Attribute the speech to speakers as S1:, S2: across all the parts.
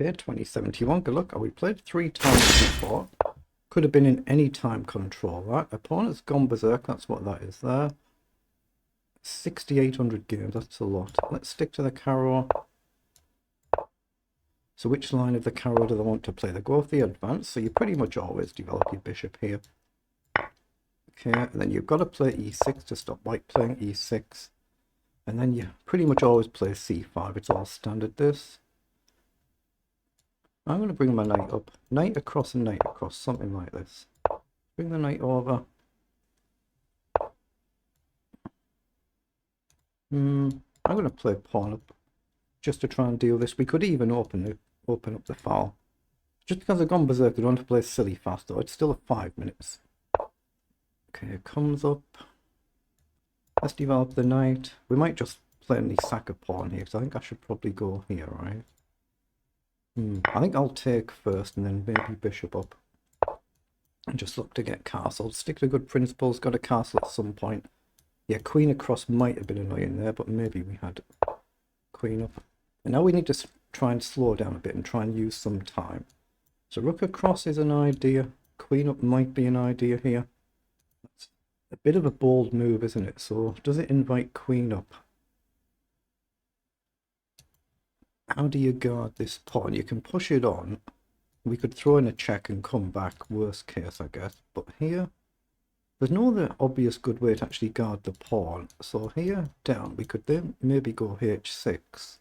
S1: Okay, 2071. Good luck. Oh, we played 3 times before. Could have been in any time control. That opponent's gone berserk. That's what that is there. 6,800 games. That's a lot. Let's stick to the carrow. So which line of the carrow do they want to play? They go with the advance, so you pretty much always develop your bishop here. Okay, and then you've got to play e6 to stop white playing e6. And then you pretty much always play c5. It's all standard this. I'm going to bring my knight up. Knight across and knight across, something like this. Bring the knight over. I'm going to play pawn up just to try and deal this. We could even open up the file. Just because I've gone berserk, I don't want to play silly fast though. It's still at 5 minutes. Okay, it comes up. Let's develop the knight. We might just plainly sack a pawn here, because I think I should probably go here, right? I think I'll take first and then maybe bishop up. And just look to get castle. Stick to good principles, got a castle at some point. Yeah, queen across might have been annoying there, but maybe we had queen up. And now we need to try and slow down a bit and try and use some time. So rook across is an idea. Queen up might be an idea here. That's a bit of a bold move, isn't it? So does it invite queen up? How do you guard this pawn? You can push it on. We could throw in a check and come back, worst case, I guess. But here, there's no other obvious good way to actually guard the pawn. So here, down, we could then maybe go h6.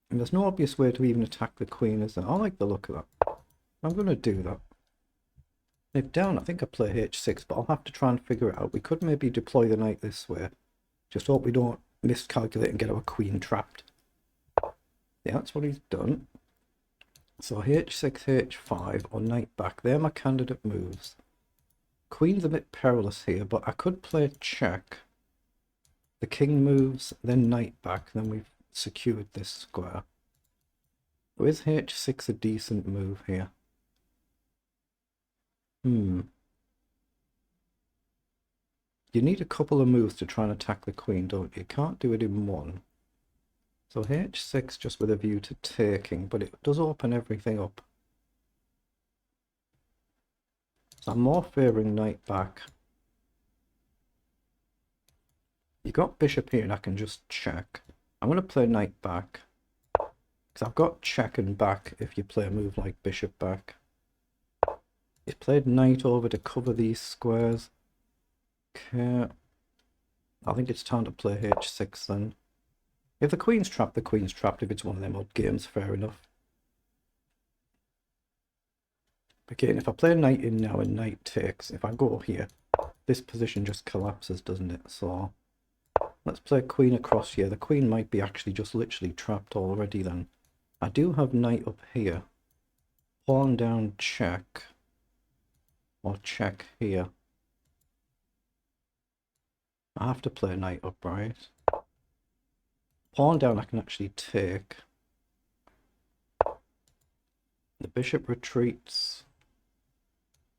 S1: And there's no obvious way to even attack the queen, is there? I like the look of that. I'm going to do that. If down, I think I play h6, but I'll have to try and figure it out. We could maybe deploy the knight this way. Just hope we don't miscalculate and get our queen trapped. Yeah, that's what he's done. So h6, h5, or knight back. They're my candidate moves. Queen's a bit perilous here, but I could play check. The king moves, then knight back, then we've secured this square. So is h6 a decent move here? You need a couple of moves to try and attack the queen, don't you? You can't do it in one. So h6 just with a view to taking, but it does open everything up. So I'm more favouring knight back. You got bishop here and I can just check. I'm going to play knight back. Because I've got check and back if you play a move like bishop back. He's played knight over to cover these squares. Okay. I think it's time to play h6 then. If the queen's trapped, the queen's trapped. If it's one of them odd games, fair enough. Again, if I play knight in now and knight takes, if I go here, this position just collapses, doesn't it? So let's play queen across here. The queen might be actually just literally trapped already then. I do have knight up here. Pawn down check. Or check here. I have to play knight up, right? Pawn down I can actually take. The bishop retreats.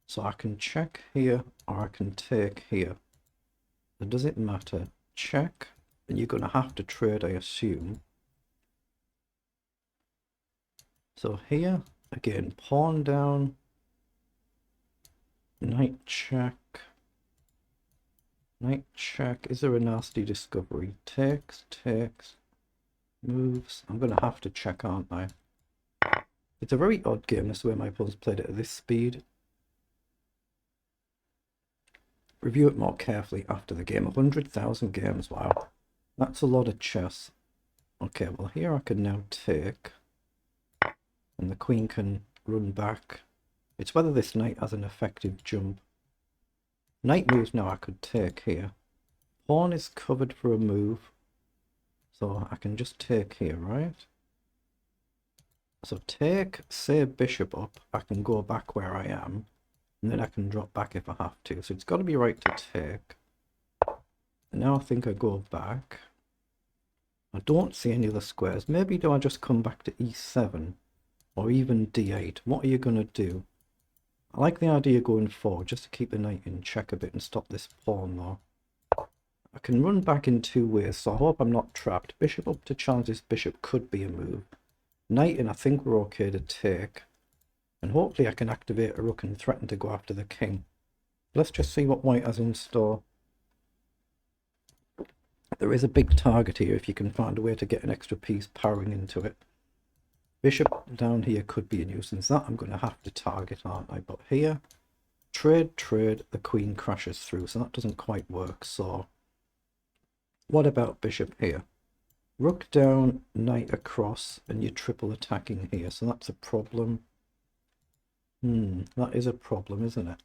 S1: So I can check here or I can take here. But does it matter? Check. And you're going to have to trade, I assume. So here, again, pawn down. Knight check. Knight check. Is there a nasty discovery? Takes, takes. Moves. I'm going to have to check, aren't I? It's a very odd game, this way my opponent's played it at this speed. Review it more carefully after the game. 100,000 games, wow. That's a lot of chess. Okay, well here I can now take. And the queen can run back. It's whether this knight has an effective jump. Knight moves now I could take here. Pawn is covered for a move. So I can just take here, right? So take, say bishop up, I can go back where I am, and then I can drop back if I have to. So it's got to be right to take. And now I think I go back. I don't see any other squares. Maybe do I just come back to e7 or even d8? What are you going to do? I like the idea going forward just to keep the knight in check a bit and stop this pawn though. I can run back in two ways, so I hope I'm not trapped. Bishop up to challenge this bishop could be a move. Knight in, I think we're okay to take. And hopefully I can activate a rook and threaten to go after the king. Let's just see what white has in store. There is a big target here if you can find a way to get an extra piece powering into it. Bishop down here could be a nuisance. That I'm going to have to target, aren't I? But here, trade, the queen crashes through, so that doesn't quite work. So what about bishop here? Rook down, knight across, and you're triple attacking here, so that's a problem. That is a problem, isn't it?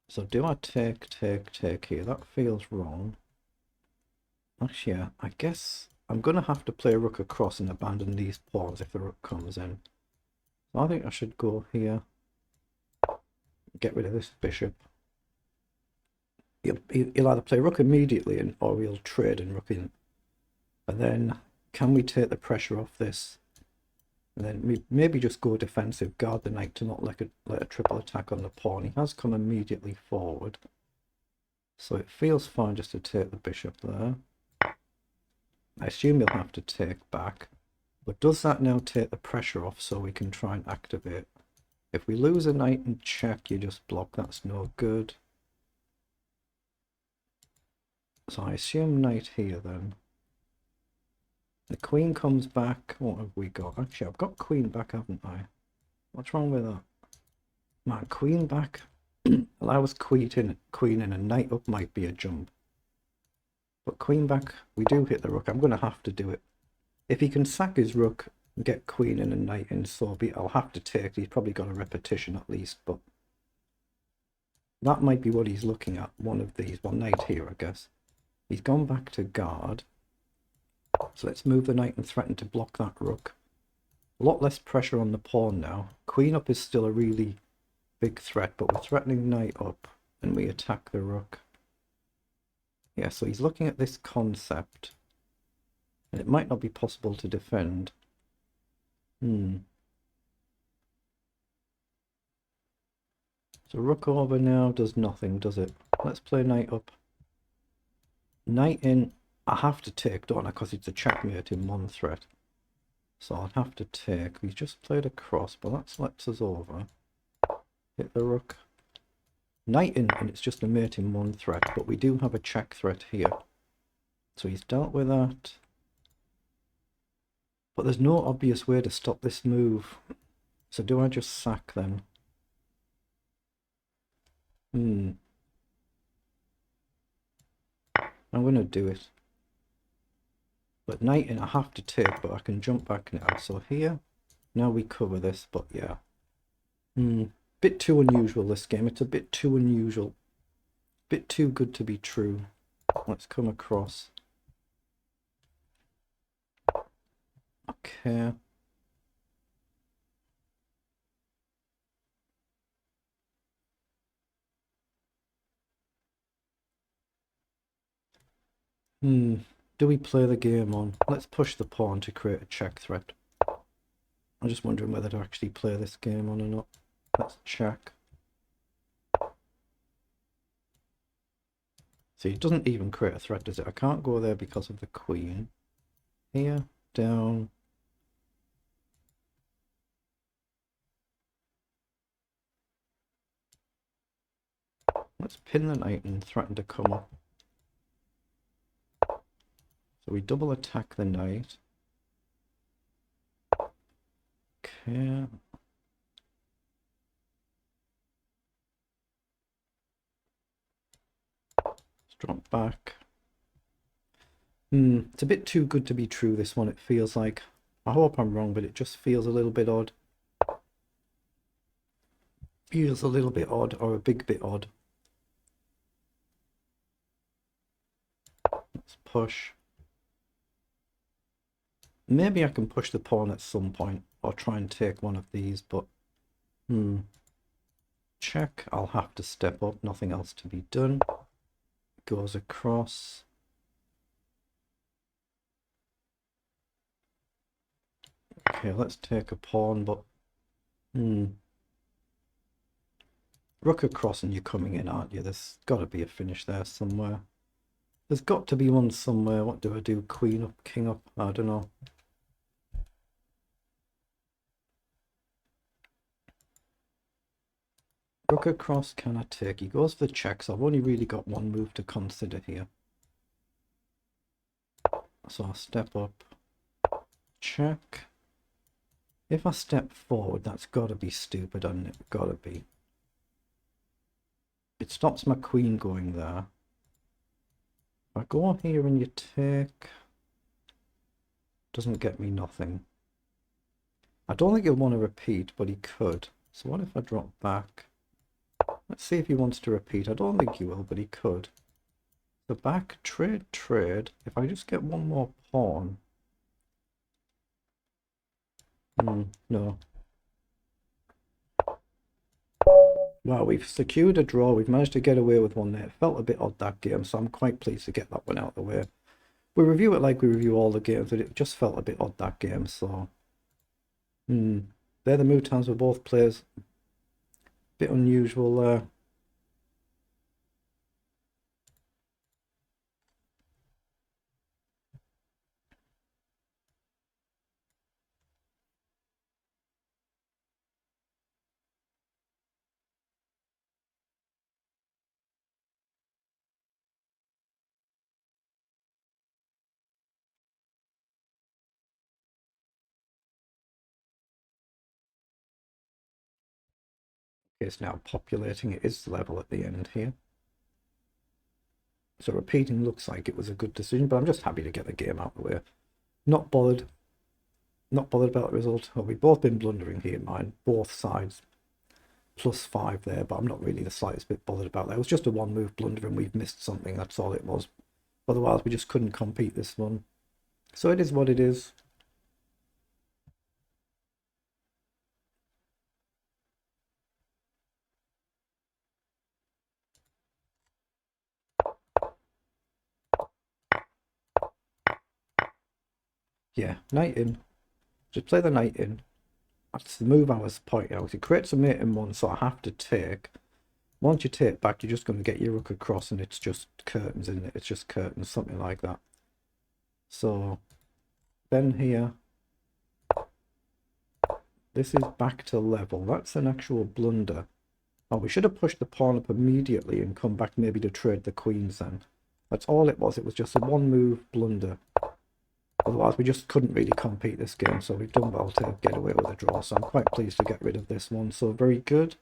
S1: So do I take here? That feels wrong. Actually, yeah, I guess I'm going to have to play rook across and abandon these pawns if the rook comes in. So I think I should go here. Get rid of this bishop. He'll either play rook immediately in, or he'll trade and rook in. And then, can we take the pressure off this? And then maybe just go defensive, guard the knight to not let a triple attack on the pawn. He has come immediately forward. So it feels fine just to take the bishop there. I assume he'll have to take back. But does that now take the pressure off so we can try and activate? If we lose a knight and check, you just block. That's no good. So I assume knight here then. The queen comes back. What have we got? Actually, I've got queen back, haven't I? What's wrong with that? Man, queen back allows queen in, and knight up might be a jump. But queen back, we do hit the rook. I'm going to have to do it. If he can sack his rook and get queen in and knight in, so be it. I'll have to take. He's probably got a repetition at least, but that might be what he's looking at. One of these. Well, knight here, I guess. He's gone back to guard. So let's move the knight and threaten to block that rook. A lot less pressure on the pawn now. Queen up is still a really big threat, but we're threatening knight up and we attack the rook. Yeah, so he's looking at this concept. And it might not be possible to defend. So rook over now does nothing, does it? Let's play knight up. Knight in. I have to take, don't I? Because it's a checkmate in one threat. So I'll have to take. We've just played across, but that lets us over. Hit the rook. Knight in, and it's just a mate in one threat, but we do have a check threat here. So he's dealt with that. But there's no obvious way to stop this move. So do I just sack then? I'm going to do it. But knight in I have to take, but I can jump back now. So here, now we cover this, but yeah. Bit too unusual this game. It's a bit too unusual. Bit too good to be true. Let's come across. Okay. Do we play the game on? Let's push the pawn to create a check threat. I'm just wondering whether to actually play this game on or not. Let's check. See, it doesn't even create a threat, does it? I can't go there because of the queen. Here, down. Let's pin the knight and threaten to come up. So we double attack the knight. Okay. Let's drop back. It's a bit too good to be true, this one, it feels like. I hope I'm wrong, but it just feels a little bit odd. Feels a little bit odd, or a big bit odd. Let's push. Maybe I can push the pawn at some point, or try and take one of these, but... Check, I'll have to step up, nothing else to be done. Goes across. Okay, let's take a pawn, but... Rook across and you're coming in, aren't you? There's got to be a finish there somewhere. There's got to be one somewhere. What do I do? Queen up, king up? I don't know. Rook across, can I take? He goes for check, so I've only really got one move to consider here. So I step up, check. If I step forward, that's got to be stupid, hasn't it? Got to be. It stops my queen going there. If I go here and you take, doesn't get me nothing. I don't think he'll want to repeat, but he could. So what if I drop back? Let's see if he wants to repeat. I don't think he will, but he could. So back, trade, trade. If I just get one more pawn. No. Wow, we've secured a draw. We've managed to get away with one there. It felt a bit odd, that game, so I'm quite pleased to get that one out of the way. We review it like we review all the games, but it just felt a bit odd, that game, so... They're the move times for both players. Bit unusual there. It's now populating. It is level at the end here. So repeating looks like it was a good decision, but I'm just happy to get the game out of the way. Not bothered about the result. Well, we've both been blundering here, mine. Both sides. +5 there, but I'm not really the slightest bit bothered about that. It was just a one move blunder and we've missed something. That's all it was. Otherwise, we just couldn't compete this one. So it is what it is. Yeah, knight in. Just play the knight in. That's the move I was pointing out. It creates a mate in one, so I have to take. Once you take back, you're just going to get your rook across and it's just curtains, isn't it? It's just curtains, something like that. So then here, this is back to level. That's an actual blunder. Oh, we should have pushed the pawn up immediately and come back maybe to trade the queens then. That's all it was. It was just a one move blunder. Otherwise, we just couldn't really compete this game, so we've done well to get away with a draw. So I'm quite pleased to get rid of this one. So very good.